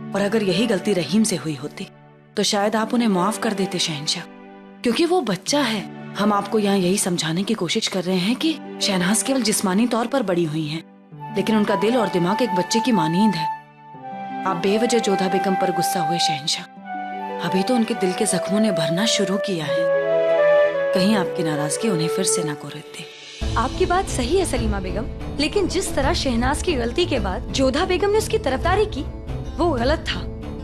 और अगर यही गलती रहीम से हुई होती तो शायद आप उन्हें माफ कर देते शहंशाह, क्योंकि वो बच्चा है। हम आपको यहाँ यही समझाने की कोशिश कर रहे हैं कि शहनाज केवल जिस्मानी तौर पर बड़ी हुई हैं, लेकिन उनका दिल और दिमाग एक बच्चे की मानींद है। आप बेवजह जोधा बेगम पर गुस्सा हुए शहंशाह। अभी तो उनके दिल के जख्मों ने भरना शुरू किया है। कहीं आपकी नाराजगी उन्हें फिर से न कोरेद दे। आपकी बात सही है सलीमा बेगम, लेकिन जिस तरह शहनाज की गलती के बाद जोधा बेगम ने उसकी तरफदारी की वो गलत था।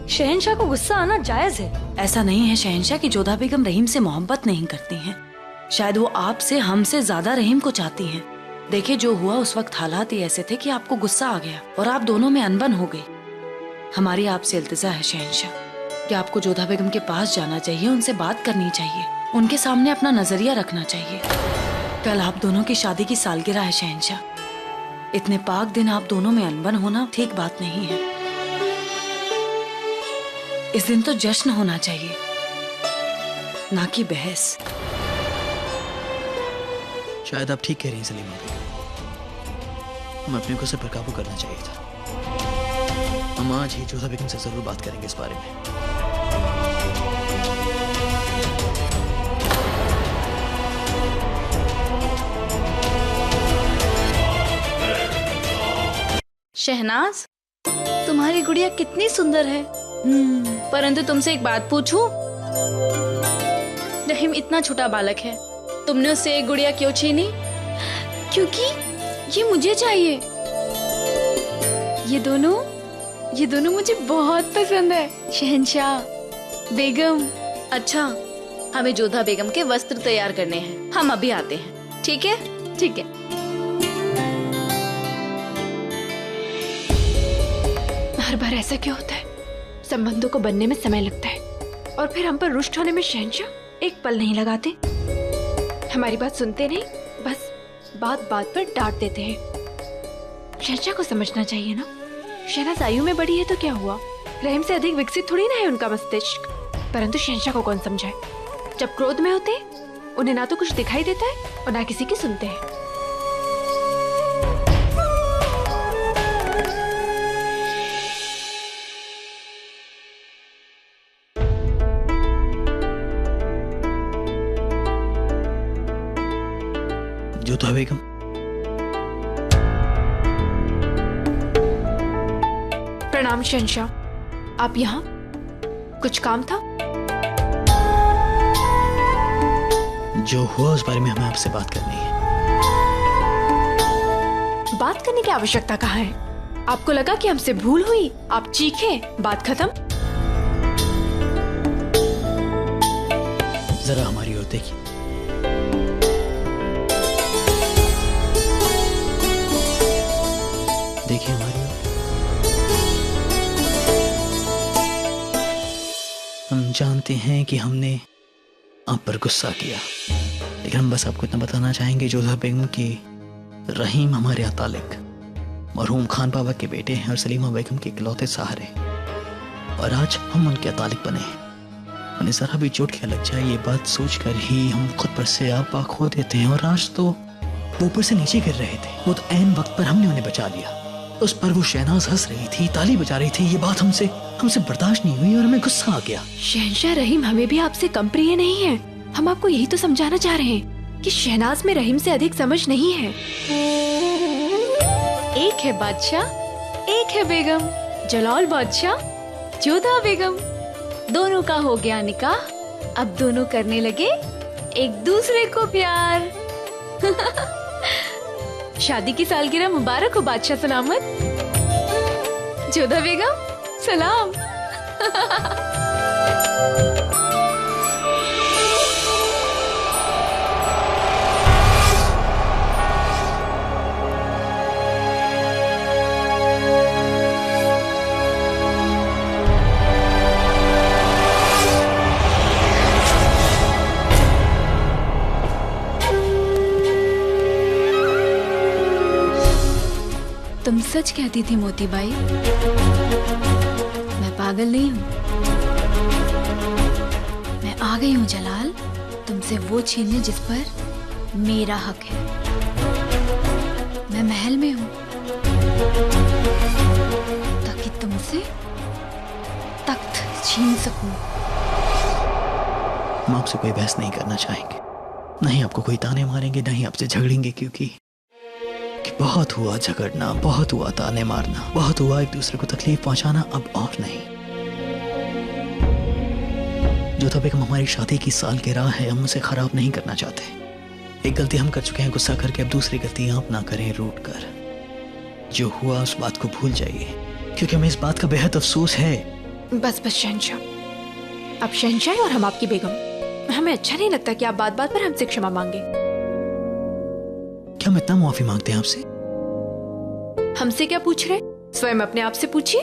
शहंशाह को गुस्सा आना जायज है। ऐसा नहीं है शहंशाह कि जोधा बेगम रहीम से मोहब्बत नहीं करती हैं। शायद वो आपसे हमसे ज्यादा रहीम को चाहती हैं। देखिए, जो हुआ उस वक्त हालात ही ऐसे थे कि आपको गुस्सा आ गया और आप दोनों में अनबन हो गई। हमारी आपसे इल्तिजा है शहंशाह कि आपको जोधा बेगम के पास जाना चाहिए, उनसे बात करनी चाहिए, उनके सामने अपना नजरिया रखना चाहिए। कल आप दोनों की शादी की सालगिरह है शहंशाह। इतने पाक दिन आप दोनों में अनबन होना ठीक बात नहीं है। इस दिन तो जश्न होना चाहिए, ना कि बहस। शायद आप ठीक कह रही हैं सलीमा बेगम, हम अपने गुस्से पर काबू करना चाहिए था। हम आज ही जोधा बेगम से जरूर बात करेंगे इस बारे में। शहनाज, तुम्हारी गुड़िया कितनी सुंदर है। परंतु तुमसे एक बात पूछूं? रहीम इतना छोटा बालक है, तुमने उससे एक गुड़िया क्यों छीनी? क्योंकि ये मुझे चाहिए। ये दोनों मुझे बहुत पसंद है शहंशाह बेगम। अच्छा, हमें जोधा बेगम के वस्त्र तैयार करने हैं, हम अभी आते हैं। ठीक है? ठीक है। हर बार ऐसा क्यों होता है? संबंधों को बनने में समय लगता है और फिर हम पर रुष्ट होने में शहंशाह एक पल नहीं लगाते। हमारी बात सुनते नहीं, बस बात बात पर डांट देते हैं। शहंशाह को समझना चाहिए ना, शहनाज आयु में बड़ी है तो क्या हुआ, रहीम से अधिक विकसित थोड़ी ना है उनका मस्तिष्क। परंतु शहंशाह को कौन समझाए, जब क्रोध में होते हैं उन्हें ना तो कुछ दिखाई देता है और ना किसी की सुनते हैं। जोधा बेगम, प्रणाम शहंशाह, आप यहाँ? कुछ काम था? जो हुआ उस बारे में हमें आपसे बात करनी है। बात करने की आवश्यकता कहाँ है? आपको लगा कि हमसे भूल हुई, आप चीखे, बात खत्म? जरा हमारी ओर देखिए। देखिए हमारी ओर। हम जानते हैं कि हमने आप पर गुस्सा किया, लेकिन हम बस आपको इतना बताना चाहेंगे जोधा बेगम की रहीम हमारे अतालिक मरहूम खान बाबा के बेटे हैं और सलीमा बेगम के इकलौते सहारे, और आज हम उनके अतालिक बने हैं। उन्हें जरा भी चोट क्या लग जाए ये बात सोचकर ही हम खुद पर से आपा खो देते हैं। और आज तो वो ऊपर से नीचे गिर रहे थे, वो तो ऐन वक्त पर हमने उन्हें बचा लिया। उस पर वो शहनाज हंस रही थी, ताली बजा रही थी। ये बात हमसे बर्दाश्त नहीं हुई और हमें गुस्सा आ गया। शहंशाह रहीम हमें भी आपसे कम प्रिय नहीं है। हम आपको यही तो समझाना चाह रहे हैं कि शहनाज में रहीम से अधिक समझ नहीं है। एक है बादशाह, एक है बेगम, जलाल बादशाह, जोधा बेगम। दोनों का हो गया निकाह, अब दोनों करने लगे एक दूसरे को प्यार। शादी की सालगिरह मुबारक हो बादशाह सलामत। जोधा बेगम सलाम। तुम सच कहती थी मोती बाई, मैं पागल नहीं हूँ। मैं आ गई हूँ जलाल, तुमसे वो छीनने जिस पर मेरा हक है। मैं महल में हूँ ताकि तुमसे छीन सकूं। हम आपसे कोई बहस नहीं करना चाहेंगे, नहीं आपको कोई ताने मारेंगे, नहीं आपसे झगड़ेंगे, क्योंकि बहुत हुआ झगड़ना, बहुत हुआ ताने मारना, बहुत हुआ एक दूसरे को तकलीफ पहुंचाना, अब और नहीं। जोधा बेगम, हमारी शादी की सालगिरह है, हम उसे खराब नहीं करना चाहते। एक गलती हम कर चुके हैं गुस्सा करके, अब दूसरी गलती आप ना करें रूठ कर। जो हुआ उस बात को भूल जाइए, क्योंकि हमें इस बात का बेहद अफसोस है। बस बस शहंशाह, अब शहंशाह और हम आपकी बेगम, हमें अच्छा नहीं लगता कि आप बात बात पर हमसे क्षमा मांगे। क्या हम इतना माफी मांगते हैं आपसे? हमसे क्या पूछ रहे, स्वयं अपने आप से पूछिए।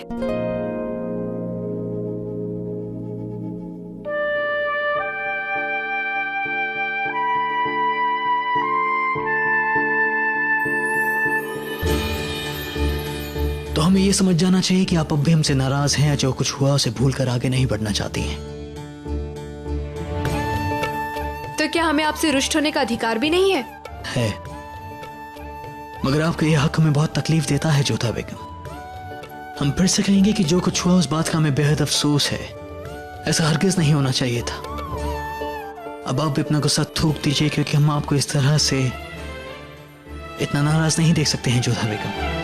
तो हमें यह समझ जाना चाहिए कि आप अब भी हमसे नाराज हैं, जो कुछ हुआ उसे भूलकर आगे नहीं बढ़ना चाहती हैं। तो क्या हमें आपसे रुष्ट होने का अधिकार भी नहीं है? है, मगर आपका यह हक हमें बहुत तकलीफ देता है जोधा बेगम। हम फिर से कहेंगे कि जो कुछ हुआ उस बात का हमें बेहद अफसोस है, ऐसा हरगिज नहीं होना चाहिए था। अब आप भी अपना गुस्सा थूक दीजिए, क्योंकि हम आपको इस तरह से इतना नाराज नहीं देख सकते हैं जोधा बेगम।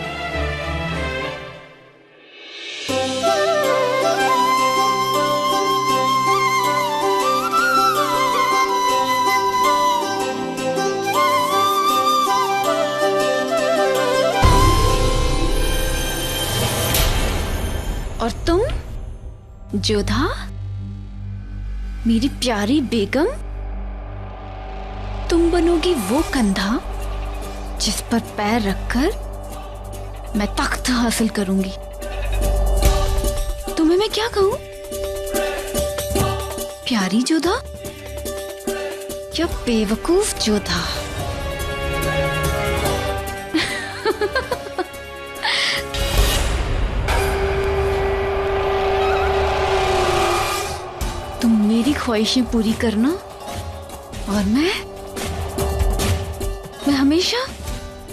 और तुम जोधा, मेरी प्यारी बेगम, तुम बनोगी वो कंधा जिस पर पैर रखकर मैं तख्त हासिल करूंगी। तुम्हें मैं क्या कहूं, प्यारी जोधा या बेवकूफ जोधा? तुम मेरी ख्वाहिशें पूरी करना और मैं हमेशा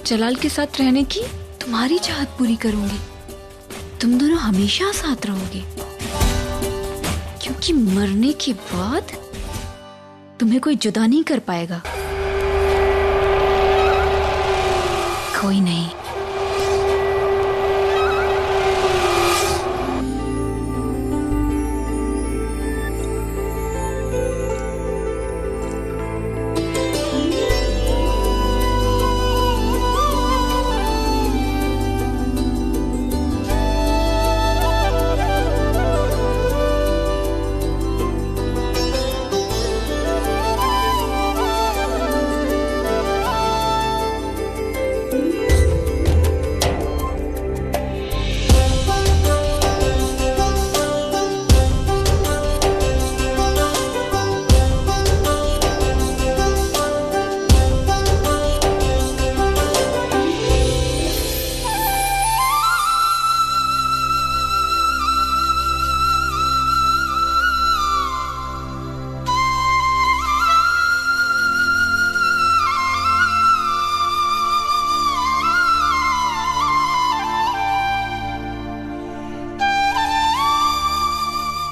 जलाल के साथ रहने की तुम्हारी चाहत पूरी करूंगी। तुम दोनों हमेशा साथ रहोगे, क्योंकि मरने के बाद तुम्हें कोई जुदा नहीं कर पाएगा। कोई नहीं।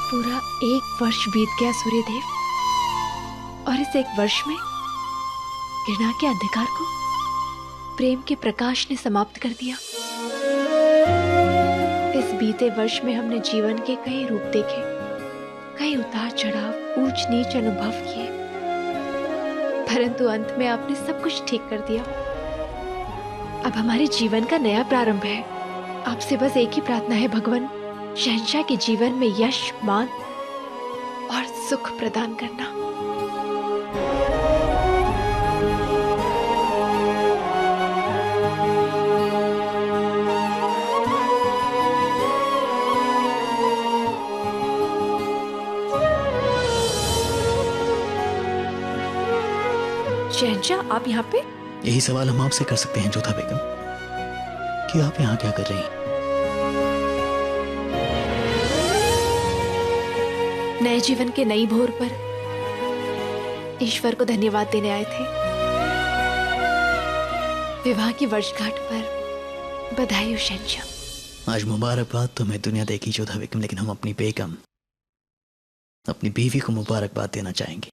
पूरा 1 वर्ष बीत गया सूर्यदेव, और इस 1 वर्ष में घृणा के अंधकार को प्रेम के प्रकाश ने समाप्त कर दिया। इस बीते वर्ष में हमने जीवन के कई रूप देखे, कई उतार चढ़ाव, ऊंच नीच अनुभव किए, परंतु अंत में आपने सब कुछ ठीक कर दिया। अब हमारे जीवन का नया प्रारंभ है। आपसे बस एक ही प्रार्थना है भगवान, शहंशाह के जीवन में यश, मान और सुख प्रदान करना। शहंशाह, आप यहाँ पे? यही सवाल हम आपसे कर सकते हैं जोधा बेगम, कि आप यहाँ क्या कर रही हैं? नए जीवन के नई भोर पर ईश्वर को धन्यवाद देने आए थे। विवाह की वर्षगांठ पर बधाई हो शहंशाह। आज मुबारकबाद तुम्हें दुनिया देखी जोधा बेगम, लेकिन हम अपनी बेगम अपनी बीवी को मुबारकबाद देना चाहेंगे।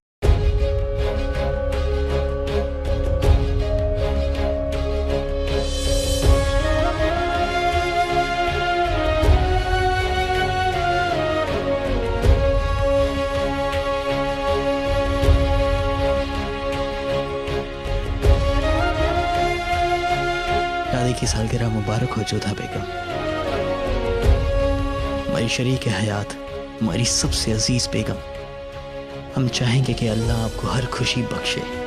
शादी की सालगिरह मुबारक हो जोधा बेगम। हमारी शरीक हयात, हमारी सबसे अजीज बेगम। हम चाहेंगे कि अल्लाह आपको हर खुशी बख्शे।